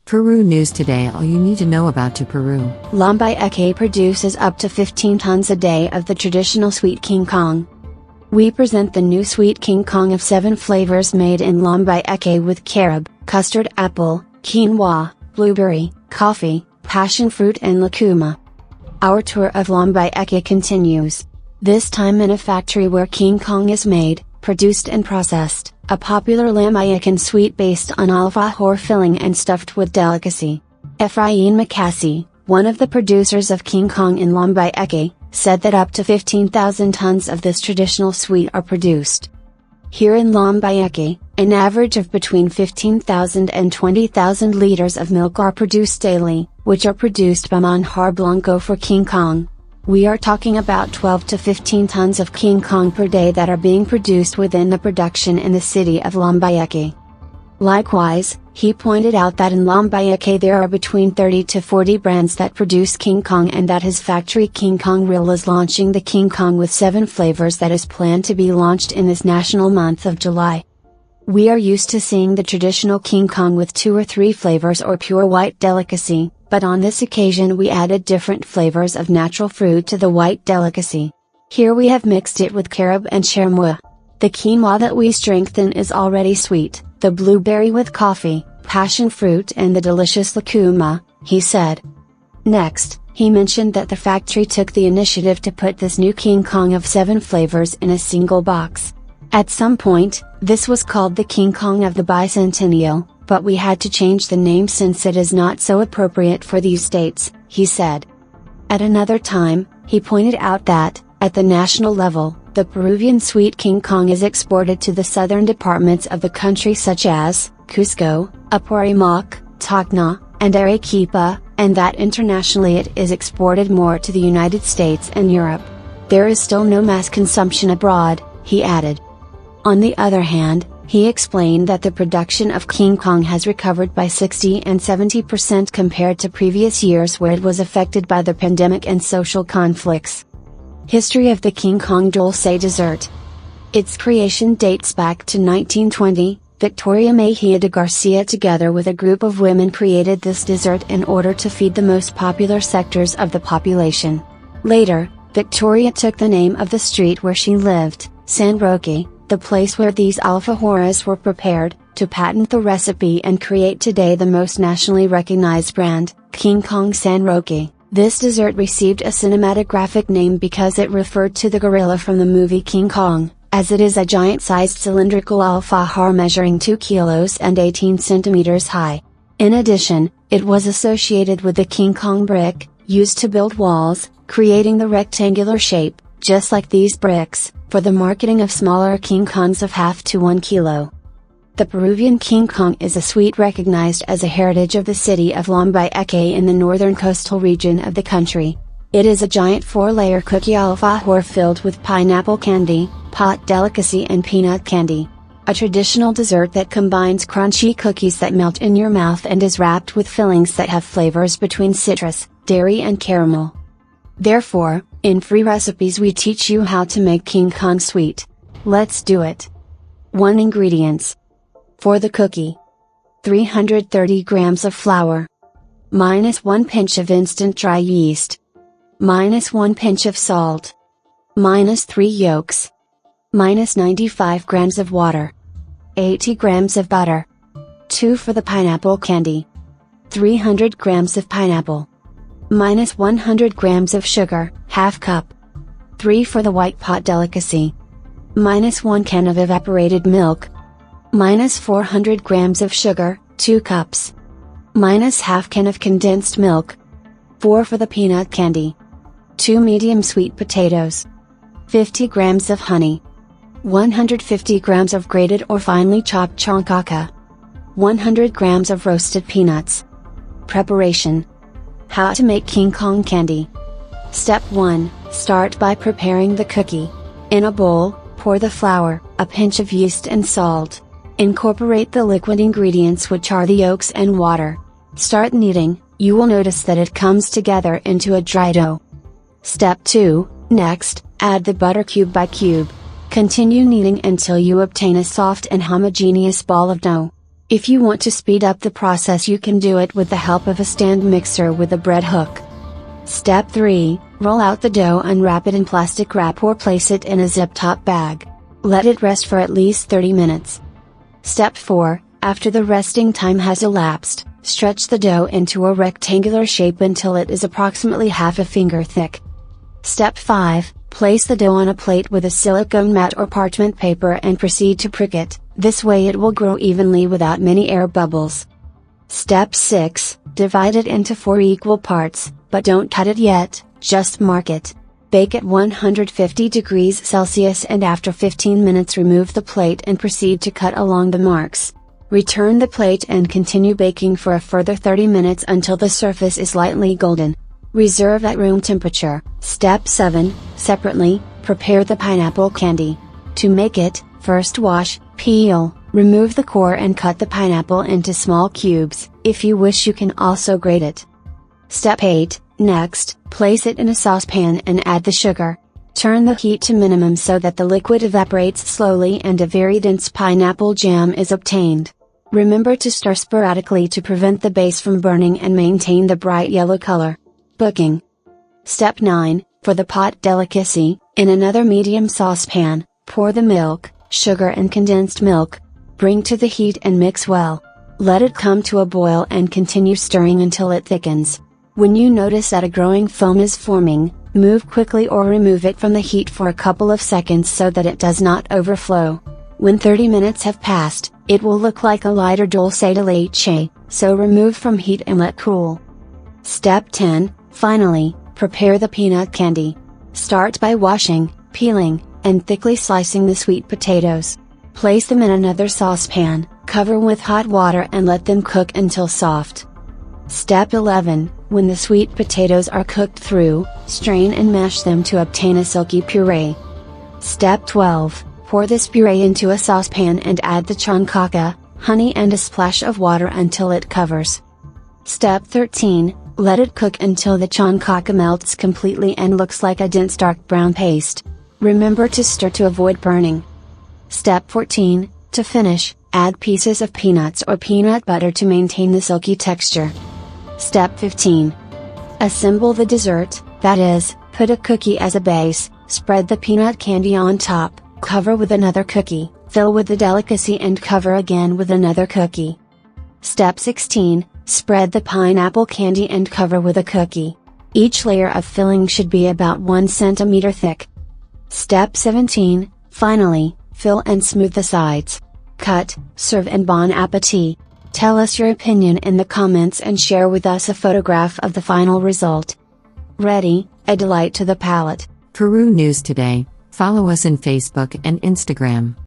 Peru News Today. All you need to know about Peru. Lambayeque produces up to 15 tons a day of the traditional sweet King Kong. We present the new sweet King Kong of 7 flavors made in Lambayeque with carob, custard apple, quinoa, blueberry, coffee, passion fruit and lucuma. Our tour of Lambayeque continues. This time in a factory where King Kong is made, produced and processed, a popular Lambayecan sweet based on alfajor filling and stuffed with delicacy. Efraín Macasi, one of the producers of King Kong in Lambayeque, said that up to 15,000 tons of this traditional sweet are produced. Here in Lambayeque, an average of between 15,000 and 20,000 liters of milk are produced daily, which are produced by manjar blanco for King Kong. We are talking about 12 to 15 tons of King Kong per day that are being produced within the production in the city of Lambayeque. Likewise, he pointed out that in Lambayeque there are between 30 to 40 brands that produce King Kong and that his factory King Kong Grill is launching the King Kong with 7 flavors that is planned to be launched in this national month of July. We are used to seeing the traditional King Kong with 2 or 3 flavors or pure white delicacy, but on this occasion we added different flavors of natural fruit to the white delicacy. Here we have mixed it with carob and cherimoya. The quinoa that we strengthen is already sweet, the blueberry with coffee, passion fruit and the delicious lucuma, he said. Next, he mentioned that the factory took the initiative to put this new King Kong of 7 flavors in a single box. At some point, this was called the King Kong of the Bicentennial, but we had to change the name since it is not so appropriate for these dates, he said. At another time, he pointed out that, at the national level, the Peruvian sweet King Kong is exported to the southern departments of the country such as, Cusco, Apurímac, Tacna, and Arequipa, and that internationally it is exported more to the United States and Europe. There is still no mass consumption abroad, he added. On the other hand, he explained that the production of King Kong has recovered by 60 and 70% compared to previous years where it was affected by the pandemic and social conflicts. History of the King Kong dulce dessert. Its creation dates back to 1920. Victoria Mejia de Garcia together with a group of women created this dessert in order to feed the most popular sectors of the population. Later, Victoria took the name of the street where she lived, San Roque, the place where these alfajores were prepared, to patent the recipe and create today the most nationally recognized brand, King Kong San Roque. This dessert received a cinematographic name because it referred to the gorilla from the movie King Kong, as it is a giant-sized cylindrical alfajor measuring 2 kilos and 18 centimeters high. In addition, it was associated with the King Kong brick, used to build walls, creating the rectangular shape, just like these bricks, for the marketing of smaller King Kongs of half to 1 kilo. The Peruvian King Kong is a sweet recognized as a heritage of the city of Lambayeque in the northern coastal region of the country. It is a giant 4-layer cookie alfajor filled with pineapple candy, pot delicacy and peanut candy. A traditional dessert that combines crunchy cookies that melt in your mouth and is wrapped with fillings that have flavors between citrus, dairy and caramel. Therefore, in free recipes we teach you how to make King Kong sweet. Let's do it. 1 Ingredients. For the cookie: 330 grams of flour, -1 pinch of instant dry yeast, -1 pinch of salt, -3 yolks, -95 grams of water, 80 grams of butter. 2 for the pineapple candy: 300 grams of pineapple, -100 grams of sugar, ½ cup. 3 for the white pot delicacy: -1 can of evaporated milk, -400 grams of sugar, 2 cups. -½ can of condensed milk. 4 for the peanut candy. 2 medium sweet potatoes. 50 grams of honey. 150 grams of grated or finely chopped chancaca. 100 grams of roasted peanuts. Preparation. How to make King Kong candy. Step 1, start by preparing the cookie. In a bowl, pour the flour, a pinch of yeast and salt. Incorporate the liquid ingredients which are the yolks and water. Start kneading, you will notice that it comes together into a dry dough. Step 2, next, add the butter cube by cube. Continue kneading until you obtain a soft and homogeneous ball of dough. If you want to speed up the process, you can do it with the help of a stand mixer with a bread hook. Step 3, roll out the dough, unwrap it in plastic wrap or place it in a zip-top bag. Let it rest for at least 30 minutes. Step 4, after the resting time has elapsed, stretch the dough into a rectangular shape until it is approximately half a finger thick. Step 5, place the dough on a plate with a silicone mat or parchment paper and proceed to prick it, this way it will grow evenly without many air bubbles. Step 6, divide it into 4 equal parts, but don't cut it yet, just mark it. Bake at 150 degrees Celsius and after 15 minutes remove the plate and proceed to cut along the marks. Return the plate and continue baking for a further 30 minutes until the surface is lightly golden. Reserve at room temperature. Step 7, separately, prepare the pineapple candy. To make it, first wash, peel, remove the core and cut the pineapple into small cubes. If you wish, you can also grate it. Step 8, next, place it in a saucepan and add the sugar. Turn the heat to minimum so that the liquid evaporates slowly and a very dense pineapple jam is obtained. Remember to stir sporadically to prevent the base from burning and maintain the bright yellow color. Booking. Step 9, for the pot delicacy, in another medium saucepan, pour the milk, sugar and condensed milk. Bring to the heat and mix well. Let it come to a boil and continue stirring until it thickens. When you notice that a growing foam is forming, move quickly or remove it from the heat for a couple of seconds so that it does not overflow. When 30 minutes have passed, it will look like a lighter dulce de leche, so remove from heat and let cool. Step 10, finally, prepare the peanut candy. Start by washing, peeling, and thickly slicing the sweet potatoes. Place them in another saucepan, cover with hot water and let them cook until soft. Step 11, when the sweet potatoes are cooked through, strain and mash them to obtain a silky puree. Step 12, pour this puree into a saucepan and add the chancaca, honey and a splash of water until it covers. Step 13, let it cook until the chancaca melts completely and looks like a dense dark brown paste. Remember to stir to avoid burning. Step 14, to finish, add pieces of peanuts or peanut butter to maintain the silky texture. Step 15. Assemble the dessert, that is, put a cookie as a base, spread the peanut candy on top, cover with another cookie, fill with the delicacy and cover again with another cookie. Step 16, spread the pineapple candy and cover with a cookie. Each layer of filling should be about 1 centimeter thick. Step 17, finally, fill and smooth the sides. Cut, serve and bon appetit. Tell us your opinion in the comments and share with us a photograph of the final result. Ready, a delight to the palate. Peru News Today. Follow us on Facebook and Instagram.